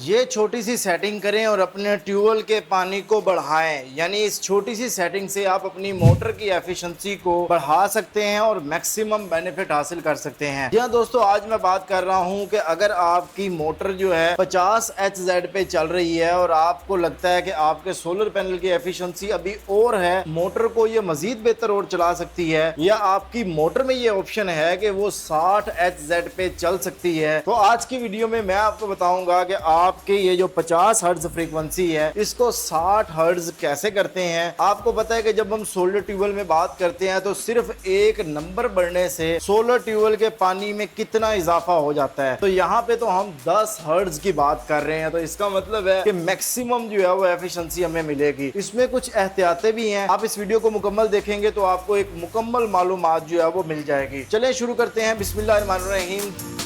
ये छोटी सी सेटिंग करें और अपने ट्यूबवेल के पानी को बढ़ाएं, यानी इस छोटी सी सेटिंग से आप अपनी मोटर की एफिशिएंसी को बढ़ा सकते हैं और मैक्सिमम बेनिफिट हासिल कर सकते हैं। जी हाँ दोस्तों, आज मैं बात कर रहा हूँ कि अगर आपकी मोटर जो है 50 एचजेड पे चल रही है और आपको लगता है कि आपके सोलर पैनल की एफिशिएंसी अभी और है, मोटर को ये मजीद बेहतर और चला सकती है, या आपकी मोटर में ये ऑप्शन है कि वो 60 एचजेड पे चल सकती है, तो आज की वीडियो में मैं आपको बताऊंगा कि आपके ये जो 50 हर्ट्ज फ्रीक्वेंसी है इसको 60 हर्ट्ज कैसे करते हैं। आपको पता है कि जब हम सोलर ट्यूबवेल में बात करते हैं तो सिर्फ एक नंबर बढ़ने से सोलर ट्यूबवेल के पानी में कितना इजाफा हो जाता है, तो यहाँ पे तो हम 10 हर्ट्ज की बात कर रहे हैं, तो इसका मतलब है कि मैक्सिमम जो है वो एफिशिएंसी हमें मिलेगी। इसमें कुछ एहतियातें भी हैं, आप इस वीडियो को मुकम्मल देखेंगे तो आपको एक मुकम्मल मालूमात जो है वो मिल जाएगी। चलें शुरू करते हैं। बिस्मिल्लाहिर्रहमानिर्रहीम।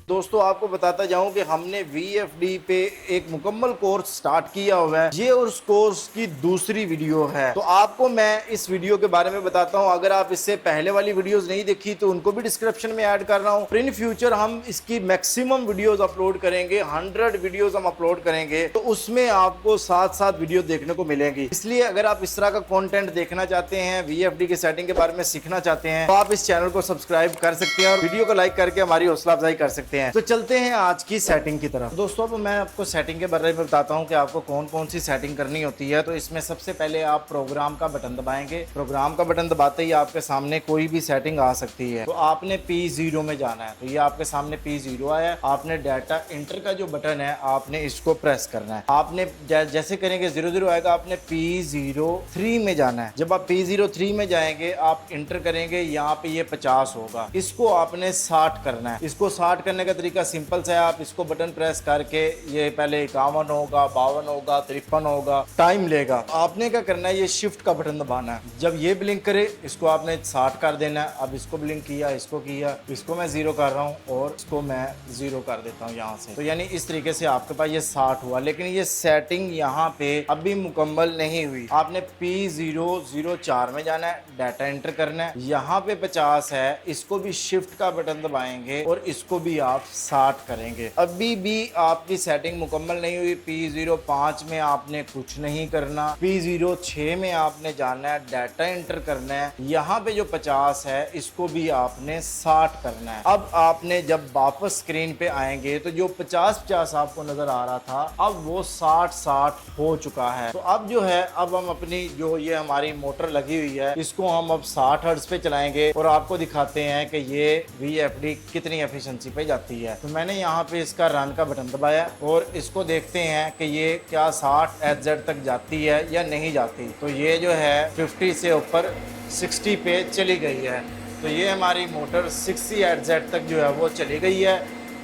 दोस्तों आपको बताता जाऊं कि हमने VFD पे एक मुकम्मल कोर्स स्टार्ट किया हुआ है, ये उस कोर्स की दूसरी वीडियो है, तो आपको मैं इस वीडियो के बारे में बताता हूं। अगर आप इससे पहले वाली वीडियोस नहीं देखी तो उनको भी डिस्क्रिप्शन में ऐड कर रहा हूं। इन फ्यूचर हम इसकी मैक्सिमम वीडियोस अपलोड करेंगे, 100 वीडियोस हम अपलोड करेंगे, तो उसमें आपको साथ साथ वीडियो देखने को मिलेंगी। इसलिए अगर आप इस तरह का कंटेंट देखना चाहते हैं, VFD की सेटिंग के बारे में सीखना चाहते हैं, तो आप इस चैनल को सब्सक्राइब कर सकते हैं और वीडियो को लाइक करके हमारी हौसला अफजाई कर सकते हैं। तो चलते हैं आज की सेटिंग की तरफ। दोस्तों अब मैं आपको सेटिंग के बारे में बताता हूं कि आपको कौन कौन सी सेटिंग करनी होती है। तो इसमें सबसे पहले आप प्रोग्राम का बटन दबाएंगे। प्रोग्राम का बटन दबाते ही आपके सामने कोई भी सेटिंग आ सकती है, तो आपने P0 में जाना है। तो ये आपके सामने P0 आया है, आपने डाटा इंटर का जो बटन है आपने इसको प्रेस करना है। आपने जैसे करेंगे 00 आएगा, आपने P03 में जाना है। जब आप P03 में जाएंगे आप इंटर करेंगे, यहाँ पे ये 50 होगा, इसको आपने 60 करना है। इसको 60 करने का तरीका सिंपल सा है, आप इसको बटन प्रेस करके ये पहले 51 होगा, 52 होगा, 53 होगा, टाइम लेगा। आपने क्या करना है, ये शिफ्ट का बटन दबाना है। जब ये ब्लिंक करे इसको आपने 60 कर देना है। अब इसको ब्लिंक किया, इसको किया, इसको मैं 0 कर रहा हूँ और इसको मैं 0 कर देता हूँ यहाँ से। तो यानी इस तरीके से आपके पास ये 60 हुआ, लेकिन ये सेटिंग यहाँ पे अभी मुकम्मल नहीं हुई। आपने P004 में जाना है, डाटा एंटर करना है। यहाँ पे 50 है, इसको भी शिफ्ट का बटन दबाएंगे और इसको भी आप 60 करेंगे। अभी भी आपकी सेटिंग मुकम्मल नहीं हुई। P05 में आपने कुछ नहीं करना, P06 में आपने जाना है, डाटा एंटर करना है। यहाँ पे जो 50 है इसको भी आपने 60 करना है। अब आपने जब वापस स्क्रीन पे आएंगे तो जो 50-50 आपको नजर आ रहा था अब वो 60-60 हो चुका है। तो अब जो है, अब हम अपनी जो ये हमारी मोटर लगी हुई है इसको हम अब 60 हर्ट्ज पे चलाएंगे और आपको दिखाते हैं कि ये VFD कितनी एफिशिएंसी पे जाती है। तो मैंने यहाँ पे इसका रन का बटन दबाया और इसको देखते हैं कि ये क्या 60 एचजेड तक जाती है या नहीं जाती। तो ये जो है 50 से ऊपर 60 पे चली गई है। तो ये हमारी मोटर 60 एचजेड तक जो है वो चली गई है,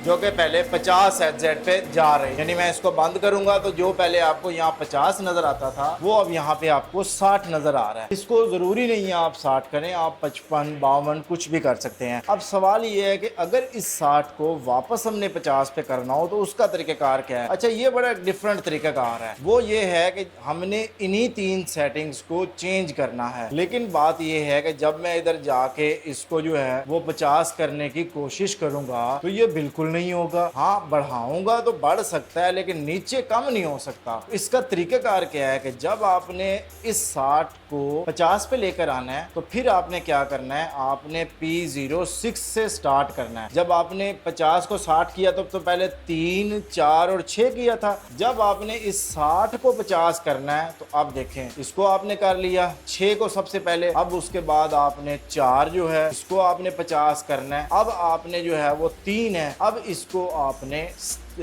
जो कि पहले 50 एचजेड पे जा रही है। यानी मैं इसको बंद करूंगा तो जो पहले आपको यहाँ 50 नजर आता था वो अब यहाँ पे आपको 60 नजर आ रहा है। इसको जरूरी नहीं है आप 60 करें, आप 55, 52 कुछ भी कर सकते हैं। अब सवाल ये है कि अगर इस 60 को वापस हमने 50 पे करना हो तो उसका तरीकाकार क्या है। अच्छा, ये बड़ा डिफरेंट तरीकाकार है। वो ये है कि हमने इन्हीं 3 सेटिंग्स को चेंज करना है, लेकिन बात ये है कि जब मैं इधर जाके इसको जो है वो 50 करने की कोशिश करूंगा तो ये बिल्कुल नहीं होगा। हाँ, बढ़ाऊंगा तो बढ़ सकता है लेकिन नीचे कम नहीं हो सकता। इसका तरीकाकार क्या है कि जब आपने इस 60 को 50 पे लेकर आना है तो फिर आपने क्या करना है, आपने P06 से स्टार्ट करना है। जब आपने 50 को 60 किया तो पहले 3, 4 और 6 किया था। जब आपने इस 60 को 50 करना है तो अब देखें, इसको आपने कर लिया 6 को सबसे पहले, अब उसके बाद आपने 4 जो है इसको आपने 50 करना है। अब आपने जो है वो 3 है, अब इसको आपने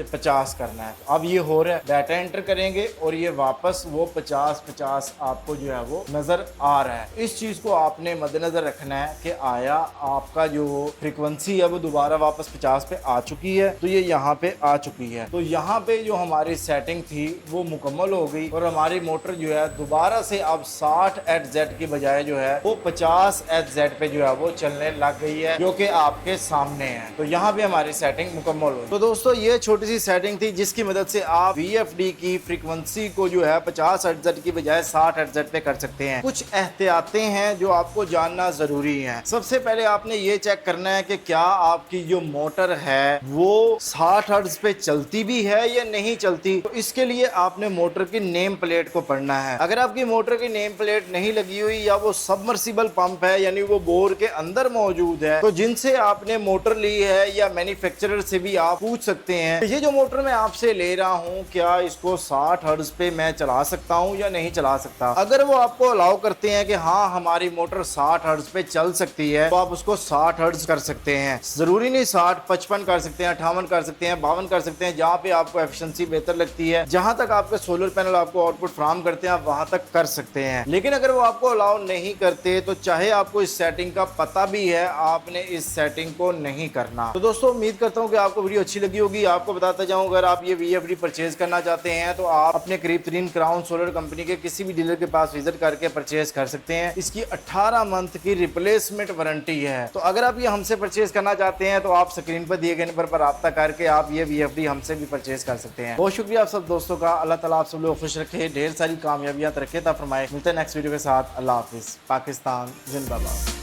50 करना है। अब ये हो रहा है, डाटा एंटर करेंगे और ये वापस वो 50-50 आपको जो है वो नजर आ रहा है। इस चीज को आपने मद्देनजर रखना है कि आया आपका जो फ्रीक्वेंसी है वो दोबारा वापस 50 पे आ चुकी है। तो ये यहाँ पे आ चुकी है, तो यहाँ पे जो हमारी सेटिंग थी वो मुकम्मल हो गई और हमारी मोटर जो है दोबारा से अब 60 एचजेड की बजाय जो है वो 50 एचजेड पे जो है वो चलने लग गई है, जो कि आपके सामने है। तो यहाँ पे हमारी सेटिंग मुकम्मल हो। तो दोस्तों ये छोटी छोटी सी सेटिंग थी जिसकी मदद से आप VFD की फ्रीक्वेंसी को जो है 50 हर्ट्ज की बजाय 60 हर्ट्ज पे कर सकते हैं। कुछ एहतियातें हैं जो आपको जानना जरूरी है। सबसे पहले आपने ये चेक करना है कि क्या आपकी जो मोटर है वो 60 हर्ट्ज पे चलती भी है या नहीं चलती। तो इसके लिए आपने मोटर की नेम प्लेट को पढ़ना है। अगर आपकी मोटर की नेम प्लेट नहीं लगी हुई या वो सबमर्सिबल पंप है यानी वो बोर के अंदर मौजूद है, तो जिनसे आपने मोटर ली है या मैन्युफैक्चरर से भी आप पूछ सकते हैं ये जो मोटर मैं आपसे ले रहा हूं क्या इसको 60 हर्ट्ज पे मैं चला सकता हूं या नहीं चला सकता। अगर वो आपको अलाउ करते हैं कि हाँ हमारी मोटर 60 हर्ट्ज पे चल सकती है तो आप उसको 60 हर्ट्ज कर सकते हैं। जरूरी नहीं 60, 55 कर सकते हैं, 58 कर सकते हैं, 52 कर सकते हैं, जहां पे आपको एफिशिएंसी बेहतर लगती है, जहां तक आपके सोलर पैनल आपको आउटपुट फ्राहम करते हैं आप वहां तक कर सकते हैं। लेकिन अगर वो आपको अलाउ नहीं करते तो चाहे आपको इस सेटिंग का पता भी है आपने इस सेटिंग को नहीं करना। तो दोस्तों उम्मीद करता हूं कि आपको वीडियो अच्छी लगी होगी। आपको बताता जाऊं अगर आप ये VFD परचेज करना चाहते हैं तो आप अपने करीब तरीन क्राउन सोलर कंपनी के किसी भी डीलर के पास विजिट करके परचेज कर सकते हैं। इसकी 18 मंथ की रिप्लेसमेंट वारंटी है। तो अगर आप ये हमसे परचेज करना चाहते हैं तो आप स्क्रीन पर दिए गए नंबर पर राब्ता करके आप ये VFD हमसे भी परचेज कर सकते हैं। बहुत शुक्रिया आप सब दोस्तों का। अल्लाह ताला आप सब लोग खुश रखे, ढेर सारी कामयाबियां तरक्की अता फरमाए। मिलते हैं नेक्स्ट वीडियो के साथ। अल्लाह हाफिज। पाकिस्तान जिंदाबाद।